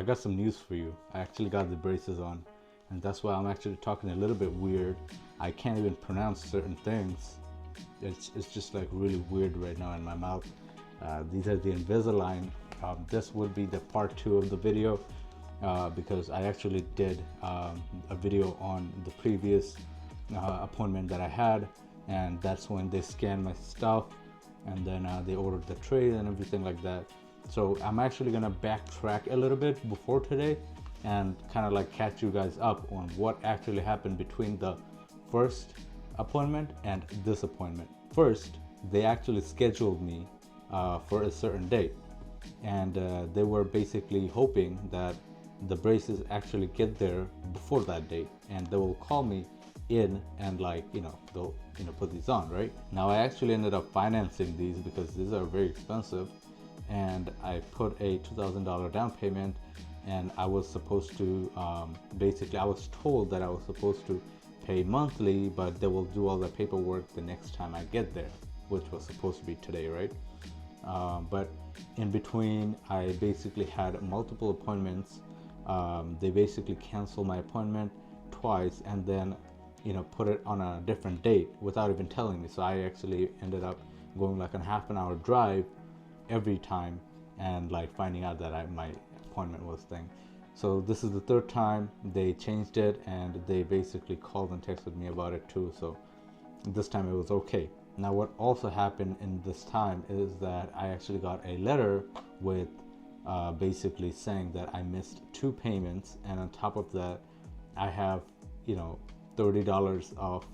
got some news for you. I actually got the braces on, and that's why I'm actually talking a little bit weird. I can't even pronounce certain things. It's just like really weird right now in my mouth. These are the Invisalign. This would be the part 2 of the video because I actually did a video on the previous appointment that I had, and that's when they scanned my stuff and then they ordered the tray and everything like that. So I'm actually gonna backtrack a little bit before today and kind of like catch you guys up on what actually happened between the first appointment and this appointment. First, they actually scheduled me for a certain date, and they were basically hoping that the braces actually get there before that date, and they will call me in and they'll put these on. Right now, I actually ended up financing these because these are very expensive, and I put a $2,000 down payment, and I was supposed to basically, I was told that I was supposed to pay monthly, but they will do all the paperwork the next time I get there, which was supposed to be today, right? But in between, I basically had multiple appointments. They basically canceled my appointment twice and then put it on a different date without even telling me. So I actually ended up going like a half an hour drive every time and like finding out that my appointment was thing. So this is the third time they changed it, and they basically called and texted me about it too. So this time it was okay. Now what also happened in this time is that I actually got a letter with basically saying that I missed 2 payments, and on top of that I have $30 of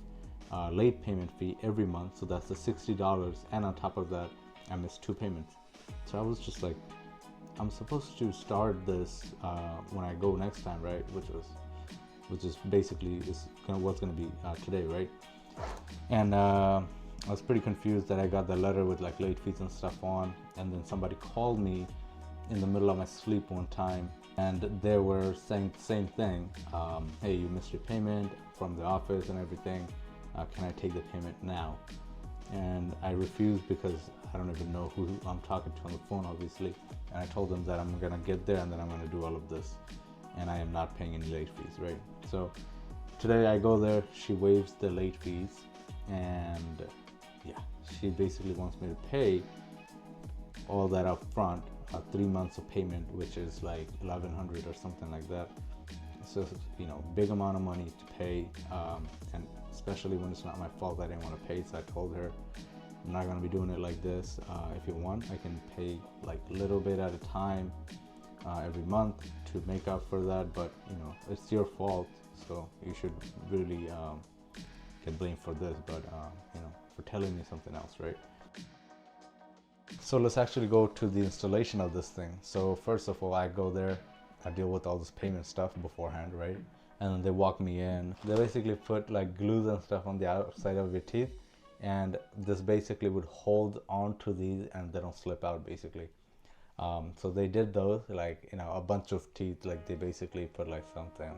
late payment fee every month, so that's the $60, and on top of that I missed 2 payments. So I was just like, I'm supposed to start this when I go next time, right? Which is basically what's going to be today, right? And I was pretty confused that I got the letter with like late fees and stuff on, and then somebody called me in the middle of my sleep one time, and they were saying the same thing. Hey, you missed your payment from the office and everything. Can I take the payment now? And I refused because I don't even know who I'm talking to on the phone, obviously. And I told them that I'm gonna get there and then I'm gonna do all of this, and I am not paying any late fees, right? So today I go there, she waives the late fees, and yeah, she basically wants me to pay all that up front, 3 months of payment, which is like $1,100 or something like that. So big amount of money to pay, and especially when it's not my fault. I didn't want to pay, so I told her I'm not gonna be doing it like this. If you want, I can pay like a little bit at a time every month to make up for that, but it's your fault, so you should really get blamed for this, but for telling me something else, right? So let's actually go to the installation of this thing. So first of all, I go there, I deal with all this payment stuff beforehand, right? And then they walk me in. They basically put like glues and stuff on the outside of your teeth, and this basically would hold on to these and they don't slip out, basically. So they did those, like a bunch of teeth, like they basically put like something,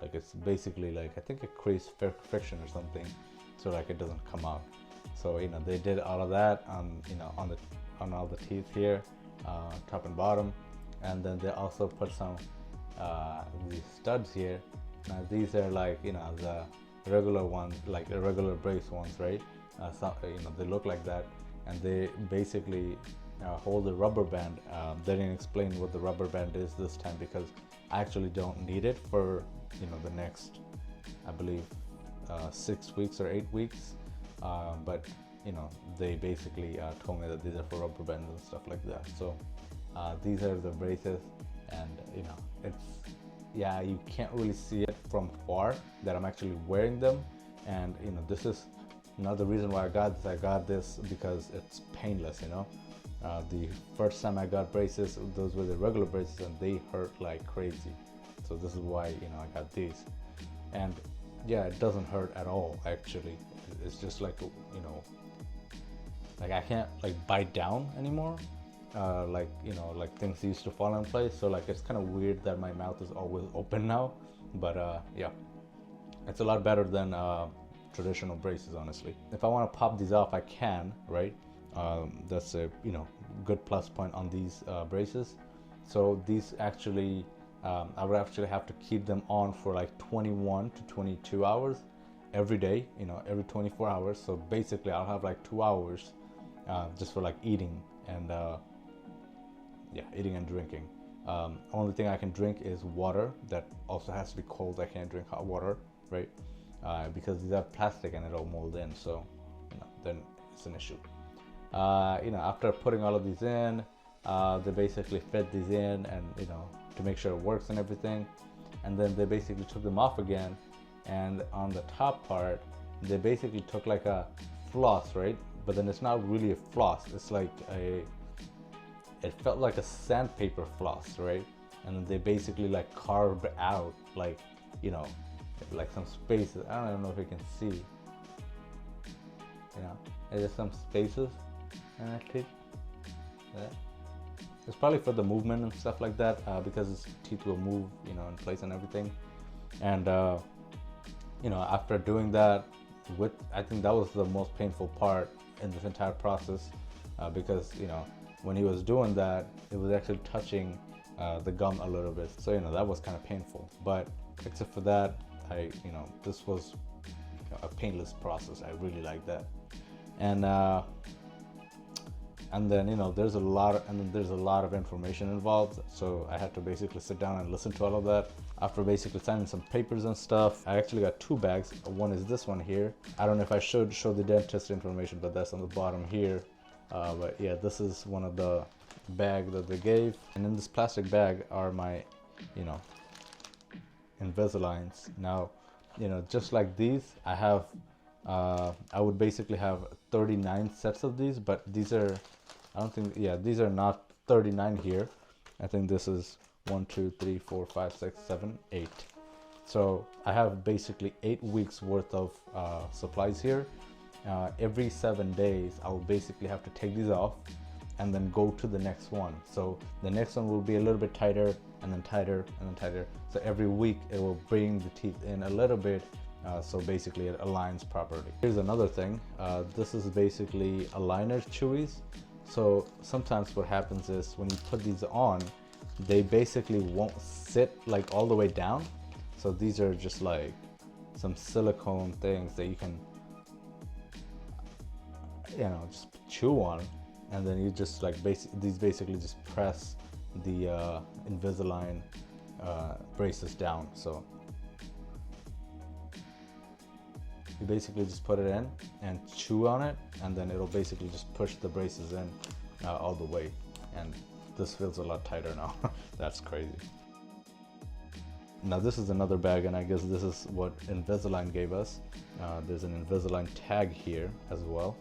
like it's basically like, I think it creates friction or something, so like it doesn't come out. So they did all of that on on all the teeth here, top and bottom, and then they also put some these studs here. Now these are like the regular ones, like the regular brace ones, right? They look like that, and they basically hold the rubber band. They didn't explain what the rubber band is this time because I actually don't need it for the next, I believe, 6 weeks or 8 weeks. But they basically told me that these are for rubber bands and stuff like that. So these are the braces, and it's, yeah, you can't really see it from far that I'm actually wearing them. And this is another reason why I got this because it's painless. The first time I got braces, those were the regular braces, and they hurt like crazy. So this is why I got these, and yeah, it doesn't hurt at all actually. It's just like like I can't like bite down anymore, like things used to fall in place. So like it's kind of weird that my mouth is always open now, but yeah, it's a lot better than traditional braces, honestly. If I want to pop these off, I can, right? That's a good plus point on these braces. So these actually I would actually have to keep them on for like 21 to 22 hours every day, you know, every 24 hours. So basically I'll have like 2 hours just for like eating and yeah, eating and drinking. Only thing I can drink is water that also has to be cold. I can't drink hot water, right? Because these are plastic and it'll mold in, so you know, then it's an issue. You know, after putting all of these in, they basically fed these in, and you know, to make sure it works and everything, and then they basically took them off again, and on the top part they basically took like a floss, right? But then it's not really a floss, it's like it felt like a sandpaper floss, right? And then they basically like carved out like, you know, like some spaces. I don't even know if you can see, you know, there's some spaces and I think that it's probably for the movement and stuff like that, because its teeth will move, you know, in place and everything. And you know, after doing that, I think that was the most painful part in this entire process, because you know, when he was doing that, it was actually touching the gum a little bit, so you know, that was kind of painful. But except for that, you know, this was a painless process. I really like that. And then you know, there's a lot of information involved, so I had to basically sit down and listen to all of that. After basically signing some papers and stuff, I actually got 2 bags. One is this one here. I don't know if I should show the dentist information, but that's on the bottom here. But yeah, this is one of the bag that they gave, and in this plastic bag are my, you know, Invisaligns. Now, you know, just like these, I have I would basically have 39 sets of these, but these are, I don't think, yeah, these are not 39 here. I think this is 1 2 3 4 5 6 7 8. So I have basically 8 weeks worth of supplies here. Every 7 days I will basically have to take these off and then go to the next one. So the next one will be a little bit tighter, and then tighter, and then tighter. So every week it will bring the teeth in a little bit, so basically it aligns properly. Here's another thing. This is basically aligner chewies. So sometimes what happens is when you put these on, they basically won't sit like all the way down. So these are just like some silicone things that you can, you know, just chew on, and then you just like these basically just press the Invisalign braces down. So you basically just put it in and chew on it, and then it'll basically just push the braces in all the way, and this feels a lot tighter now. That's crazy. Now this is another bag, and I guess this is what Invisalign gave us. There's an Invisalign tag here as well.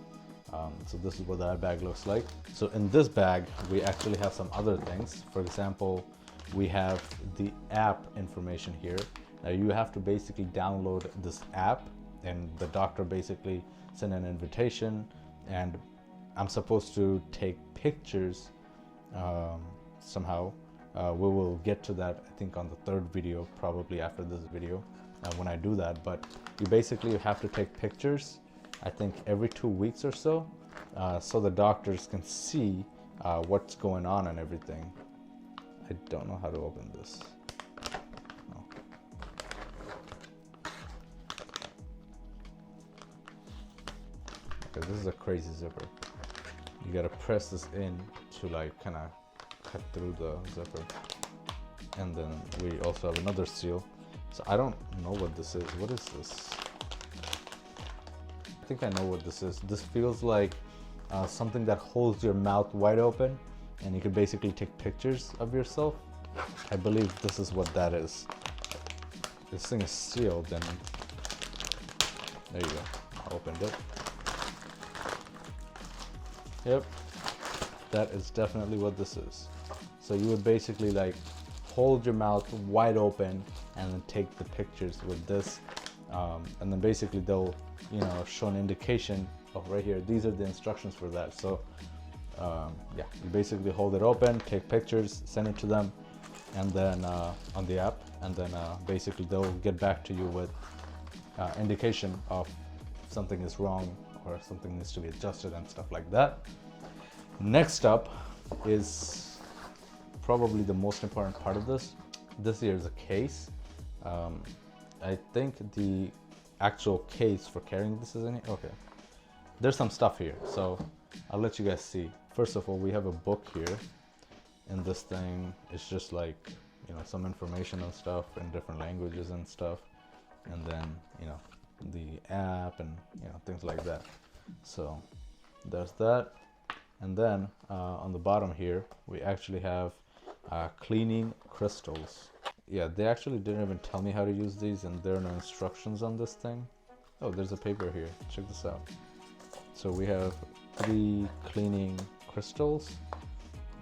So this is what that bag looks like. So in this bag, we actually have some other things. For example, we have the app information here. Now you have to basically download this app, and the doctor basically sent an invitation, and I'm supposed to take pictures somehow. We will get to that, I think, on the 3rd video, probably after this video, when I do that. But you basically have to take pictures, I think every 2 weeks or so, so the doctors can see what's going on and everything. I don't know how to open this. No. Okay, this is a crazy zipper. You gotta press this in to like kind of cut through the zipper. And then we also have another seal. So I don't know what this is. What is this? I think I know what this is. This feels like something that holds your mouth wide open, and you can basically take pictures of yourself. I believe this is what that is. This thing is sealed, and there you go. I opened it. Yep, that is definitely what this is. So you would basically like hold your mouth wide open and then take the pictures with this, and then basically they'll, you know, show an indication of right here. These are the instructions for that. So yeah, you basically hold it open, take pictures, send it to them, and then on the app, and then basically they'll get back to you with indication of something is wrong or something needs to be adjusted and stuff like that. Next up is probably the most important part of this. This here is a case. I think the actual case for carrying this is in here. Okay, there's some stuff here, so I'll let you guys see. First of all, we have a book here, and this thing is just like, you know, some information and stuff in different languages and stuff, and then, you know, the app and, you know, things like that. So there's that. And then on the bottom here we actually have cleaning crystals. Yeah, they actually didn't even tell me how to use these, and there are no instructions on this thing. Oh, there's a paper here, check this out. So we have 3 cleaning crystals,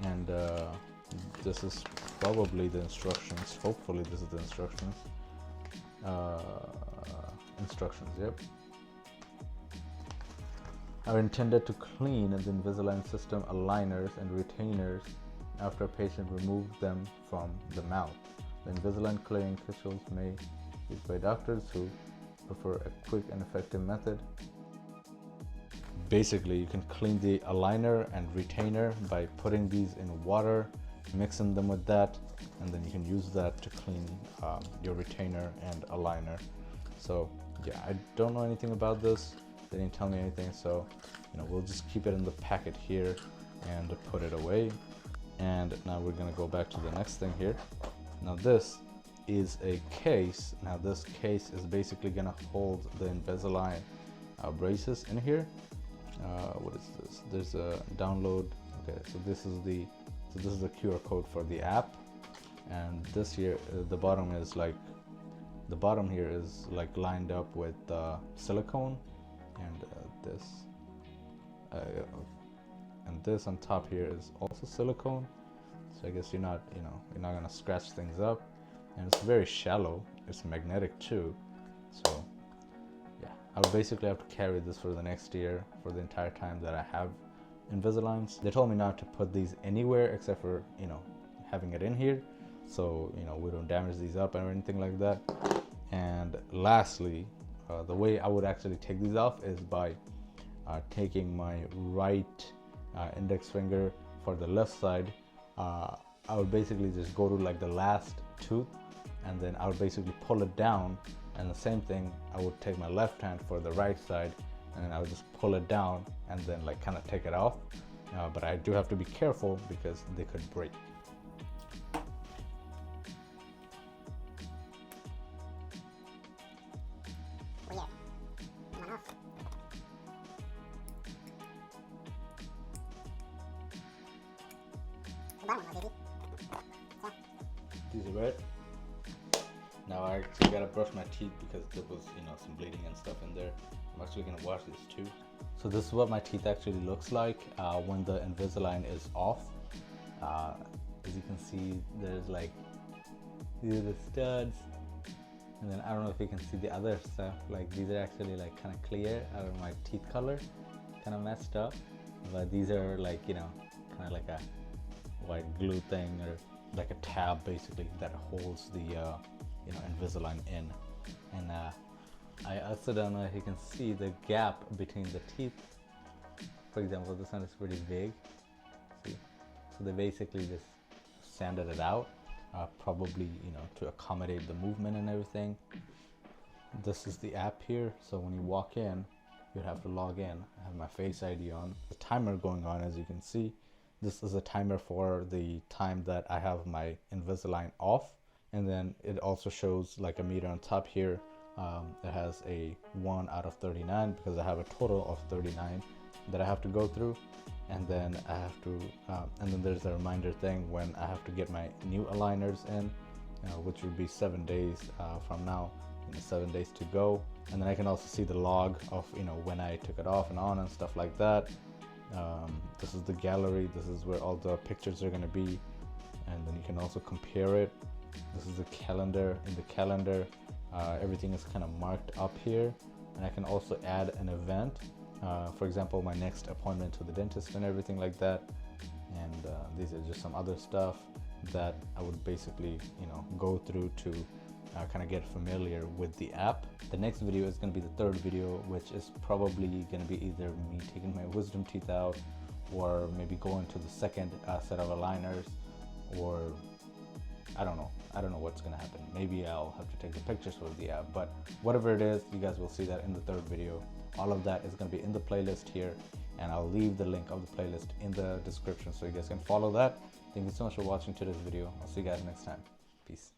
and this is probably the instructions. Hopefully this is the instructions. Instructions, yep. Are intended to clean the Invisalign system aligners and retainers after a patient removes them from the mouth. The Invisalign cleaning crystals may be used by doctors who prefer a quick and effective method. Basically, you can clean the aligner and retainer by putting these in water, mixing them with that, and then you can use that to clean your retainer and aligner. So yeah, I don't know anything about this. They didn't tell me anything, so you know, we'll just keep it in the packet here and put it away. And now we're gonna go back to the next thing here. Now this is a case. Now this case is basically gonna hold the Invisalign braces in here. What is this? There's a download. Okay, so this is the QR code for the app, and this here, the bottom is like, the bottom here is like lined up with silicone, and this on top here is also silicone. So I guess you're not gonna scratch things up, and it's very shallow. It's magnetic too, so yeah, I'll basically have to carry this for the next year, for the entire time that I have Invisaligns. They told me not to put these anywhere except for, you know, having it in here, so you know, we don't damage these up or anything like that. And lastly, the way I would actually take these off is by taking my right index finger for the left side. I would basically just go to like the last tooth, and then I would basically pull it down, and the same thing, I would take my left hand for the right side, and then I would just pull it down and then like kind of take it off. But I do have to be careful because they could break. These are red. Now I actually gotta brush my teeth because there was, you know, some bleeding and stuff in there. I'm actually gonna wash these too. So this is what my teeth actually looks like when the Invisalign is off. As you can see, there's like, these are the studs, and then I don't know if you can see the other stuff. Like these are actually like kind of clear. I don't know, my teeth color kind of messed up, but these are like, you know, kind of like a white glue thing, or like a tab basically that holds the you know, Invisalign in. And I also don't know if you can see the gap between the teeth. For example, this one is pretty big. See, so they basically just sanded it out, probably, you know, to accommodate the movement and everything. This is the app here, so when you walk in, you'd have to log in. I have my Face ID on. The timer going on, as you can see. This is a timer for the time that I have my Invisalign off, and then it also shows like a meter on top here. It has a 1 out of 39 because I have a total of 39 that I have to go through, and then I have to, and then there's a reminder thing when I have to get my new aligners in, which would be 7 days from now. 7 days to go, and then I can also see the log of, you know, when I took it off and on and stuff like that. This is the gallery. This is where all the pictures are going to be, and then you can also compare it. This is the calendar. In the calendar, everything is kind of marked up here, and I can also add an event, for example, my next appointment to the dentist and everything like that. And these are just some other stuff that I would basically, you know, go through to kind of get familiar with the app. The next video is going to be the third video, which is probably going to be either me taking my wisdom teeth out, or maybe going to the second set of aligners, or I don't know. I don't know what's gonna happen. Maybe I'll have to take the pictures for the app, but whatever it is, you guys will see that in the third video. All of that is gonna be in the playlist here, and I'll leave the link of the playlist in the description so you guys can follow that. Thank you so much for watching today's video. I'll see you guys next time. Peace.